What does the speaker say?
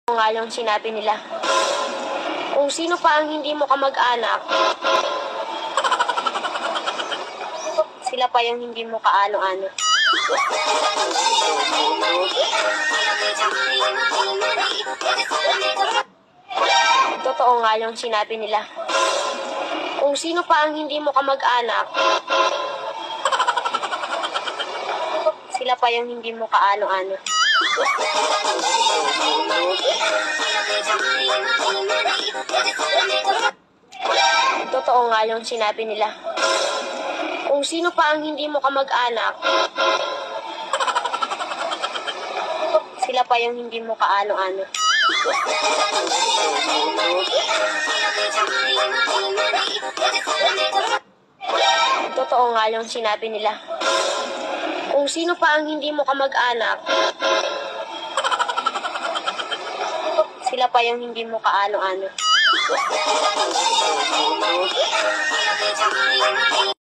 Nga yung sinabi nila. Kung sino pa ang hindi mo kamag-anak, sila pa yung hindi mo kaano-ano. Totoo nga yung sinabi nila. Kung sino pa ang hindi mo kamag-anak, sila pa yung hindi mo kaano-ano. Totoo nga yung sinabi nila. Kung sino pa ang hindi mo kamag-anak, sila pa yung hindi mo kaano-ano. Totoo nga yung sinabi nila. Kung sino pa ang hindi mo kamag-anak, sila pa yung hindi mo kaano-ano.